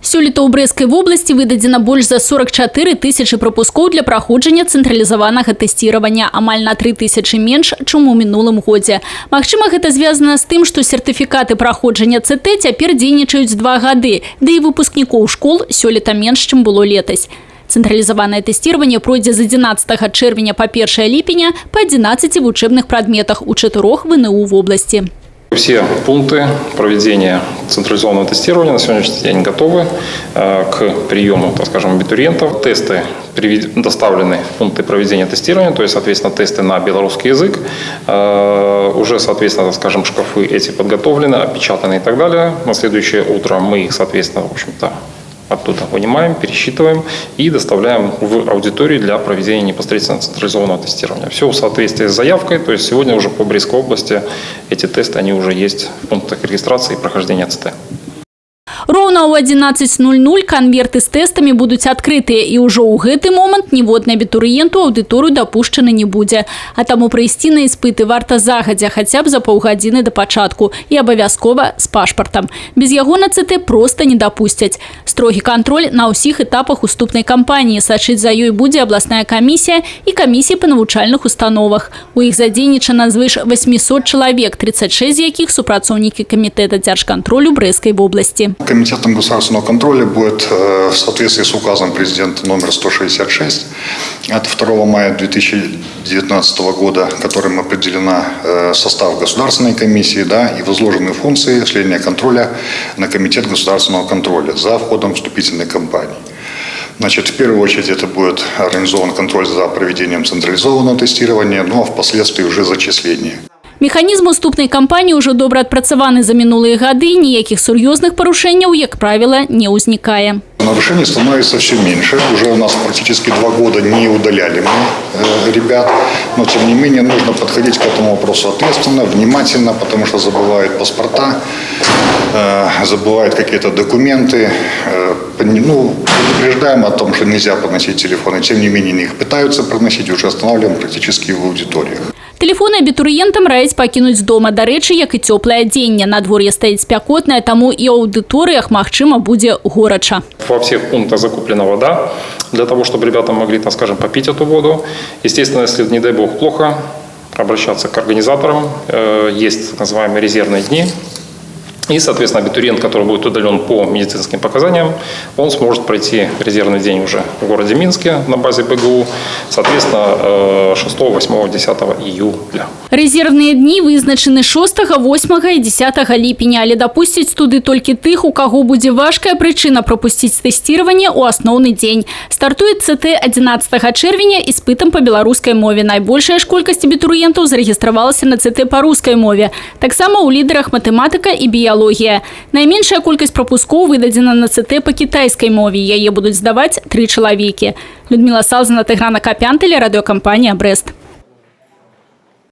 Сёлета ў Брэскай вобласці выдадзена больш за 44 тысячы прапускоў для праходжання цэнтралізаванага тэсціравання, амаль на 3 тысячы менш, чым у мінулым годзе. Магчыма, гэта звязана з тым, што сертыфікаты праходжання ЦТ цяпер дзейнічаюць 2 гады, ды і выпускнікоў школ сёлета менш, чым было летась. Цэнтралізаванае тэсціраванне пройдзе з 11 чэрвеня па 1 ліпеня па 11 вучэбных прадметах у 4 ВНУ в области. Все пункты проведения централизованного тестирования на сегодняшний день готовы к приему, так скажем, абитуриентов. Тесты доставлены в пункты проведения тестирования, то есть, соответственно, тесты на белорусский язык. Уже, соответственно, так скажем, шкафы эти подготовлены, опечатаны и так далее. На следующее утро мы их, соответственно, в общем-то, оттуда вынимаем, пересчитываем и доставляем в аудиторию для проведения непосредственно централизованного тестирования. Все в соответствии с заявкой, то есть сегодня уже по Брестской области эти тесты, они уже есть в пунктах регистрации и прохождения ЦТ. Роўна ў 11:00 канверты з тэстамі будуць адкрытыя, і ўжо ў гэты момант ніводны абітурыент у аўдыторыю дапушчаны не будзе. А таму прыйсці на іспыты варта загадзя, хаця б за паўгадзіны да пачатку, і абавязкова з пашпартам. Без яго на ЦТ проста не дапусцяць. Строгі кантроль на ўсіх этапах уступнай кампаніі. Сачыць за ёй будзе абласная камісія і камісіі па навучальных установах. У іх задзейнічана звыш 800 чалавек, 36 з якіх супрацоўнікі камітэта дзяржкантролю Брэскай вобласти. Комитетом государственного контроля будет в соответствии с указом президента номер 166 от 2 мая 2019 года, которым определена состав государственной комиссии, и возложены функции осуществления контроля на комитет государственного контроля за входом вступительной кампании. Значит, в первую очередь это будет организован контроль за проведением централизованного тестирования, а впоследствии уже зачисление. Механізм уступнай кампаніі ўжо добра адпрацаваны за мінулыя гады, ніякіх сур'ёзных парушэнняў, як правіла, не ўзнікае. Нарушений становится все меньше. Уже у нас практически 2 года не удаляли мы ребят. Но, тем не менее, нужно подходить к этому вопросу ответственно, внимательно, потому что забывают паспорта, забывают какие-то документы. Предупреждаем о том, что нельзя проносить телефоны. Тем не менее, их пытаются проносить, уже останавливаем практически в аудиториях. Тэлефоны абітурыентам раяць пакінуць дома. Дарэчы, як і цёплае адзенне. Надвор'е стаіць спякотнае, таму і ў аўдыторыях, магчыма, будзе горача. Во всех пунктах закуплена вода для того, чтобы ребята могли, так скажем, попить эту воду. Естественно, если, не дай бог, плохо, обращаться к организаторам. Есть так называемые резервные дни. И, соответственно, абитуриент, который будет удален по медицинским показаниям, он сможет пройти резервный день уже в городе Минске на базе БГУ, соответственно, 6, 8, 10 июля. Резервныя дні вызначаны 6, 8 і 10 ліпеня, але дапусцяць туды толькі тых, у каго будзе важкая прычына прапусціць тэсціраванне ў асноўны дзень. Стартуе ЦТ 11 чэрвеня іспытам па беларускай мове. Найбольшая ж колькасць абітурыентаў зарэгістравалася на ЦТ па рускай мове. Таксама ў лідарах матэматыка і біялогія. Найменшая колькасць прапускоў выдадзена на ЦТ па кітайскай мове. Яе будуць здаваць 3 чалавекі. Людмила Салзина, Тыгран Акопян, телерадиокомпания «Брест».